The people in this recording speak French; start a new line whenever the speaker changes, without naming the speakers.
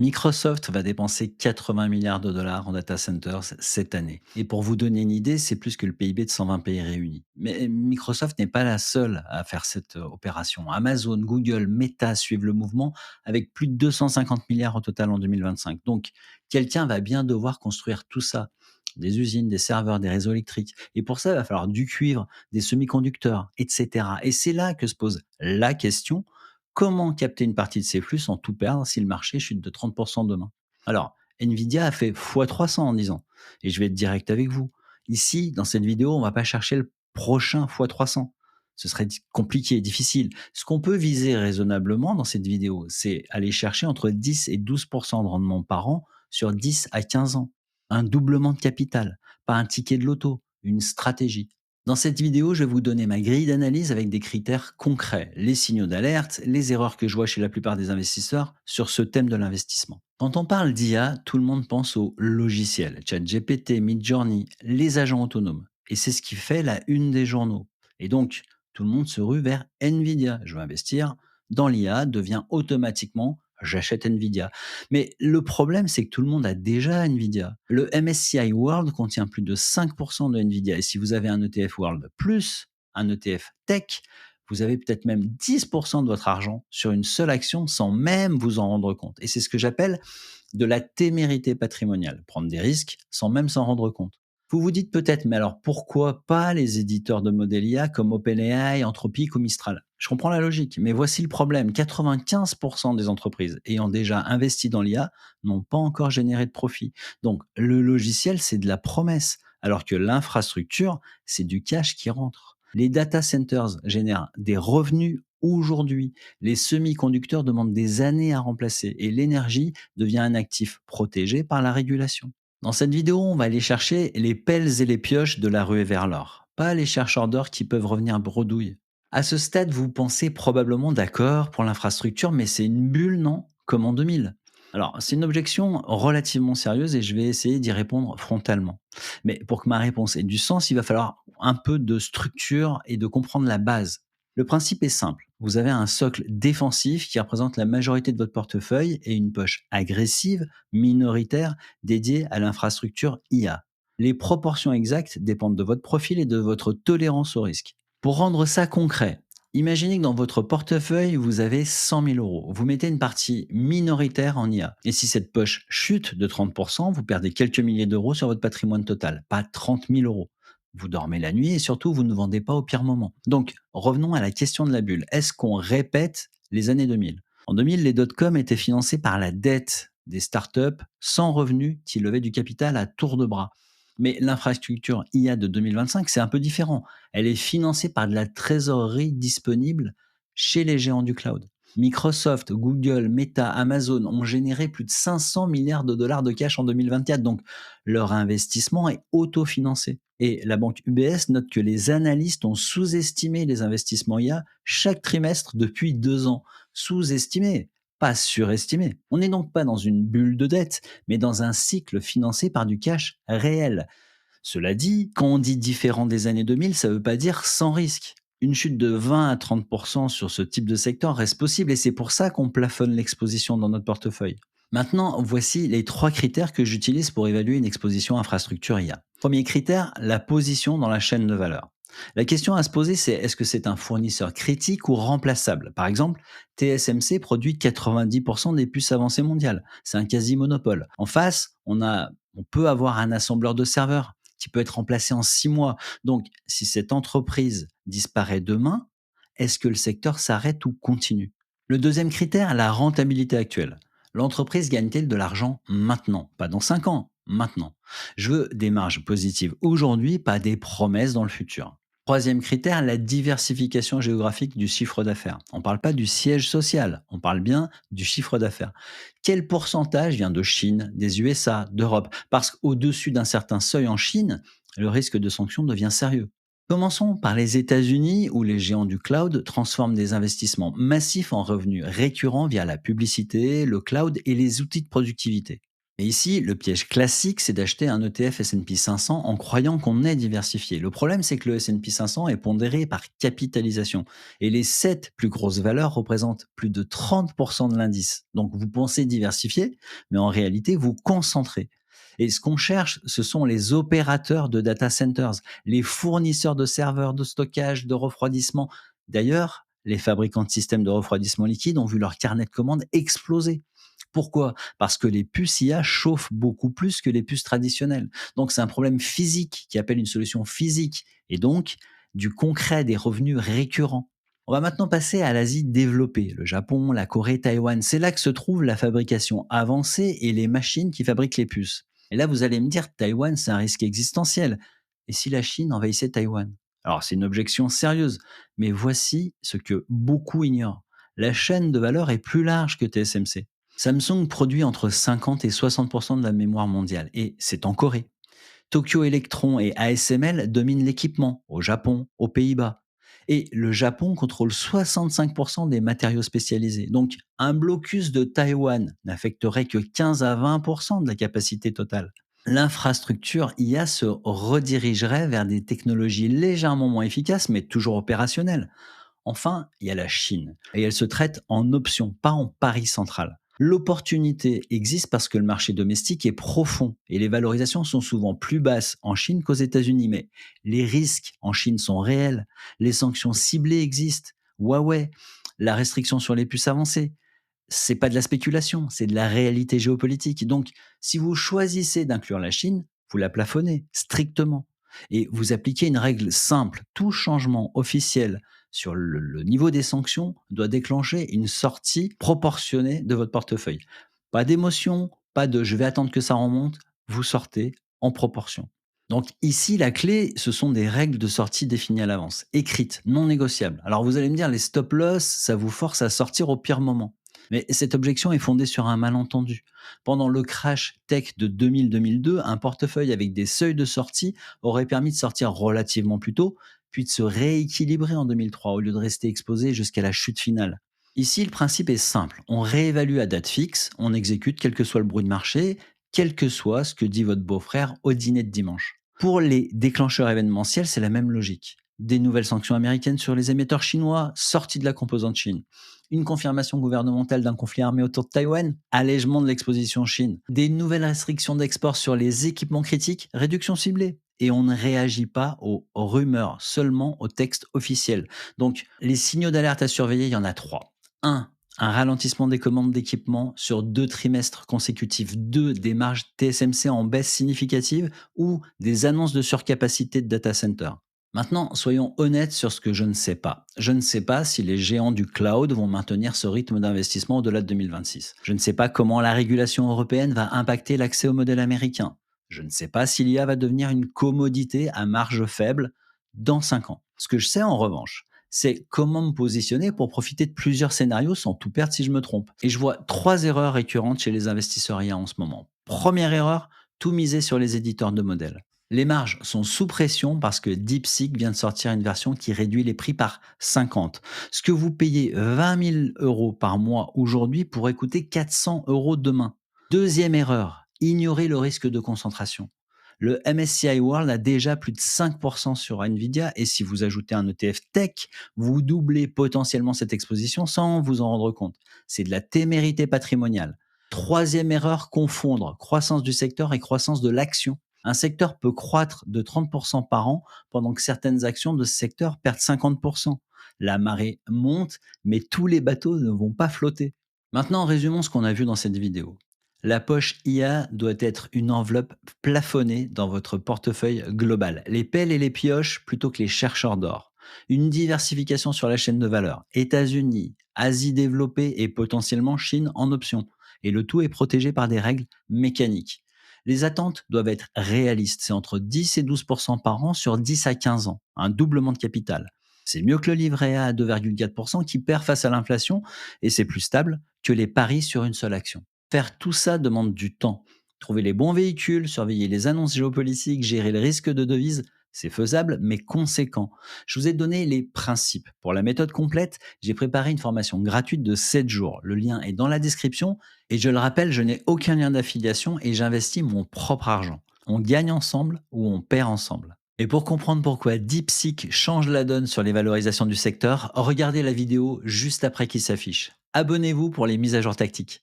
Microsoft va dépenser 80 milliards de dollars en data centers cette année. Et pour vous donner une idée, c'est plus que le PIB de 120 pays réunis. Mais Microsoft n'est pas la seule à faire cette opération. Amazon, Google, Meta suivent le mouvement avec plus de 250 milliards au total en 2025. Donc, quelqu'un va bien devoir construire tout ça. Des usines, des serveurs, des réseaux électriques. Et pour ça, il va falloir du cuivre, des semi-conducteurs, etc. Et c'est là que se pose la question: comment capter une partie de ces flux sans tout perdre si le marché chute de 30% demain? Alors, Nvidia a fait x300 en 10 ans. Et je vais être direct avec vous. Ici, dans cette vidéo, on ne va pas chercher le prochain x300. Ce serait compliqué et difficile. Ce qu'on peut viser raisonnablement dans cette vidéo, c'est aller chercher entre 10 et 12% de rendement par an sur 10 à 15 ans. Un doublement de capital, pas un ticket de loto, une stratégie. Dans cette vidéo, je vais vous donner ma grille d'analyse avec des critères concrets, les signaux d'alerte, les erreurs que je vois chez la plupart des investisseurs sur ce thème de l'investissement. Quand on parle d'IA, tout le monde pense aux logiciels, ChatGPT, Midjourney, les agents autonomes. Et c'est ce qui fait la une des journaux. Et donc, tout le monde se rue vers Nvidia. Je veux investir dans l'IA, devient automatiquement j'achète Nvidia. Mais le problème, c'est que tout le monde a déjà Nvidia. Le MSCI World contient plus de 5% de Nvidia. Et si vous avez un ETF World plus un ETF Tech, vous avez peut-être même 10% de votre argent sur une seule action sans même vous en rendre compte. Et c'est ce que j'appelle de la témérité patrimoniale. Prendre des risques sans même s'en rendre compte. Vous vous dites peut-être, mais alors pourquoi pas les éditeurs de modèles IA comme OpenAI, Anthropic ou Mistral? Je comprends la logique, mais voici le problème. 95% des entreprises ayant déjà investi dans l'IA n'ont pas encore généré de profit. Donc le logiciel, c'est de la promesse, alors que l'infrastructure, c'est du cash qui rentre. Les data centers génèrent des revenus aujourd'hui. Les semi-conducteurs demandent des années à remplacer et l'énergie devient un actif protégé par la régulation. Dans cette vidéo, on va aller chercher les pelles et les pioches de la ruée vers l'or, pas les chercheurs d'or qui peuvent revenir bredouilles. À ce stade, vous pensez probablement d'accord pour l'infrastructure, mais c'est une bulle, non? Comme en 2000. Alors, c'est une objection relativement sérieuse et je vais essayer d'y répondre frontalement. Mais pour que ma réponse ait du sens, il va falloir un peu de structure et de comprendre la base. Le principe est simple. Vous avez un socle défensif qui représente la majorité de votre portefeuille et une poche agressive, minoritaire, dédiée à l'infrastructure IA. Les proportions exactes dépendent de votre profil et de votre tolérance au risque. Pour rendre ça concret, imaginez que dans votre portefeuille, vous avez 100 000 euros. Vous mettez une partie minoritaire en IA. Et si cette poche chute de 30%, vous perdez quelques milliers d'euros sur votre patrimoine total, pas 30 000 euros. Vous dormez la nuit et surtout, vous ne vendez pas au pire moment. Donc, revenons à la question de la bulle. Est-ce qu'on répète les années 2000? En 2000, les dot-com étaient financés par la dette des startups sans revenus qui levaient du capital à tour de bras. Mais l'infrastructure IA de 2025, c'est un peu différent. Elle est financée par de la trésorerie disponible chez les géants du cloud. Microsoft, Google, Meta, Amazon ont généré plus de 500 milliards de dollars de cash en 2024, donc leur investissement est autofinancé. Et la banque UBS note que les analystes ont sous-estimé les investissements IA chaque trimestre depuis 2 ans. Sous-estimé, pas surestimé. On n'est donc pas dans une bulle de dette, mais dans un cycle financé par du cash réel. Cela dit, quand on dit différent des années 2000, ça ne veut pas dire sans risque. Une chute de 20 à 30% sur ce type de secteur reste possible et c'est pour ça qu'on plafonne l'exposition dans notre portefeuille. Maintenant, voici les 3 critères que j'utilise pour évaluer une exposition infrastructure IA. Premier critère, la position dans la chaîne de valeur. La question à se poser, c'est est-ce que c'est un fournisseur critique ou remplaçable? Par exemple, TSMC produit 90% des puces avancées mondiales. C'est un quasi-monopole. En face, on peut avoir un assembleur de serveurs qui peut être remplacé en 6 mois. Donc, si cette entreprise disparaît demain, est-ce que le secteur s'arrête ou continue? Le deuxième critère, la rentabilité actuelle. L'entreprise gagne-t-elle de l'argent maintenant? Pas dans 5 ans, maintenant. Je veux des marges positives aujourd'hui, pas des promesses dans le futur. Troisième critère, la diversification géographique du chiffre d'affaires. On ne parle pas du siège social, on parle bien du chiffre d'affaires. Quel pourcentage vient de Chine, des USA, d'Europe? Parce qu'au-dessus d'un certain seuil en Chine, le risque de sanction devient sérieux. Commençons par les États-Unis où les géants du cloud transforment des investissements massifs en revenus récurrents via la publicité, le cloud et les outils de productivité. Et ici, le piège classique, c'est d'acheter un ETF S&P 500 en croyant qu'on est diversifié. Le problème, c'est que le S&P 500 est pondéré par capitalisation. Et les 7 plus grosses valeurs représentent plus de 30% de l'indice. Donc vous pensez diversifier, mais en réalité, vous concentrez. Et ce qu'on cherche, ce sont les opérateurs de data centers, les fournisseurs de serveurs, de stockage, de refroidissement. D'ailleurs, les fabricants de systèmes de refroidissement liquide ont vu leur carnet de commandes exploser. Pourquoi? Parce que les puces IA chauffent beaucoup plus que les puces traditionnelles. Donc c'est un problème physique qui appelle une solution physique et donc du concret, des revenus récurrents. On va maintenant passer à l'Asie développée, le Japon, la Corée, Taïwan. C'est là que se trouve la fabrication avancée et les machines qui fabriquent les puces. Et là, vous allez me dire, Taïwan, c'est un risque existentiel. Et si la Chine envahissait Taïwan? Alors, c'est une objection sérieuse, mais voici ce que beaucoup ignorent. La chaîne de valeur est plus large que TSMC. Samsung produit entre 50 et 60% de la mémoire mondiale, et c'est en Corée. Tokyo Electron et ASML dominent l'équipement au Japon, aux Pays-Bas. Et le Japon contrôle 65% des matériaux spécialisés. Donc, un blocus de Taïwan n'affecterait que 15 à 20% de la capacité totale. L'infrastructure IA se redirigerait vers des technologies légèrement moins efficaces, mais toujours opérationnelles. Enfin, il y a la Chine. Et elle se traite en option, pas en pari central. L'opportunité existe parce que le marché domestique est profond et les valorisations sont souvent plus basses en Chine qu'aux États-Unis. Mais les risques en Chine sont réels. Les sanctions ciblées existent. Huawei, la restriction sur les puces avancées, c'est pas de la spéculation, c'est de la réalité géopolitique. Donc, si vous choisissez d'inclure la Chine, vous la plafonnez strictement et vous appliquez une règle simple. Tout changement officiel sur le niveau des sanctions doit déclencher une sortie proportionnée de votre portefeuille. Pas d'émotion, pas de je vais attendre que ça remonte, vous sortez en proportion. Donc ici, la clé, ce sont des règles de sortie définies à l'avance, écrites, non négociables. Alors vous allez me dire, les stop loss, ça vous force à sortir au pire moment. Mais cette objection est fondée sur un malentendu. Pendant le crash tech de 2000-2002, un portefeuille avec des seuils de sortie aurait permis de sortir relativement plus tôt, puis de se rééquilibrer en 2003 au lieu de rester exposé jusqu'à la chute finale. Ici, le principe est simple. On réévalue à date fixe, on exécute quel que soit le bruit de marché, quel que soit ce que dit votre beau-frère au dîner de dimanche. Pour les déclencheurs événementiels, c'est la même logique. Des nouvelles sanctions américaines sur les émetteurs chinois, sortie de la composante Chine. Une confirmation gouvernementale d'un conflit armé autour de Taïwan, allègement de l'exposition Chine. Des nouvelles restrictions d'export sur les équipements critiques, réduction ciblée. Et on ne réagit pas aux rumeurs, seulement aux textes officiels. Donc, les signaux d'alerte à surveiller, il y en a trois. Un ralentissement des commandes d'équipements sur 2 trimestres consécutifs. 2, des marges TSMC en baisse significative ou des annonces de surcapacité de data center. Maintenant, soyons honnêtes sur ce que je ne sais pas. Je ne sais pas si les géants du cloud vont maintenir ce rythme d'investissement au-delà de 2026. Je ne sais pas comment la régulation européenne va impacter l'accès au modèle américain. Je ne sais pas si l'IA va devenir une commodité à marge faible dans 5 ans. Ce que je sais en revanche, c'est comment me positionner pour profiter de plusieurs scénarios sans tout perdre si je me trompe. Et je vois 3 erreurs récurrentes chez les investisseurs IA en ce moment. Première erreur, tout miser sur les éditeurs de modèles. Les marges sont sous pression parce que DeepSeek vient de sortir une version qui réduit les prix par 50. Ce que vous payez 20 000 euros par mois aujourd'hui pourrait coûter 400 euros demain. Deuxième erreur, ignorer le risque de concentration. Le MSCI World a déjà plus de 5% sur Nvidia et si vous ajoutez un ETF tech, vous doublez potentiellement cette exposition sans vous en rendre compte. C'est de la témérité patrimoniale. Troisième erreur, confondre croissance du secteur et croissance de l'action. Un secteur peut croître de 30% par an pendant que certaines actions de ce secteur perdent 50%. La marée monte, mais tous les bateaux ne vont pas flotter. Maintenant, résumons ce qu'on a vu dans cette vidéo. La poche IA doit être une enveloppe plafonnée dans votre portefeuille global. Les pelles et les pioches plutôt que les chercheurs d'or. Une diversification sur la chaîne de valeur. États-Unis, Asie développée et potentiellement Chine en option. Et le tout est protégé par des règles mécaniques. Les attentes doivent être réalistes. C'est entre 10 et 12% par an sur 10 à 15 ans. Un doublement de capital. C'est mieux que le livret A à 2,4% qui perd face à l'inflation et c'est plus stable que les paris sur une seule action. Faire tout ça demande du temps. Trouver les bons véhicules, surveiller les annonces géopolitiques, gérer le risque de devise, C'est faisable, mais conséquent. Je vous ai donné les principes. Pour la méthode complète, j'ai préparé une formation gratuite de 7 jours. Le lien est dans la description. Et je le rappelle, je n'ai aucun lien d'affiliation et j'investis mon propre argent. On gagne ensemble ou on perd ensemble. Et pour comprendre pourquoi DeepSeek change la donne sur les valorisations du secteur, regardez la vidéo juste après qu'il s'affiche. Abonnez-vous pour les mises à jour tactiques.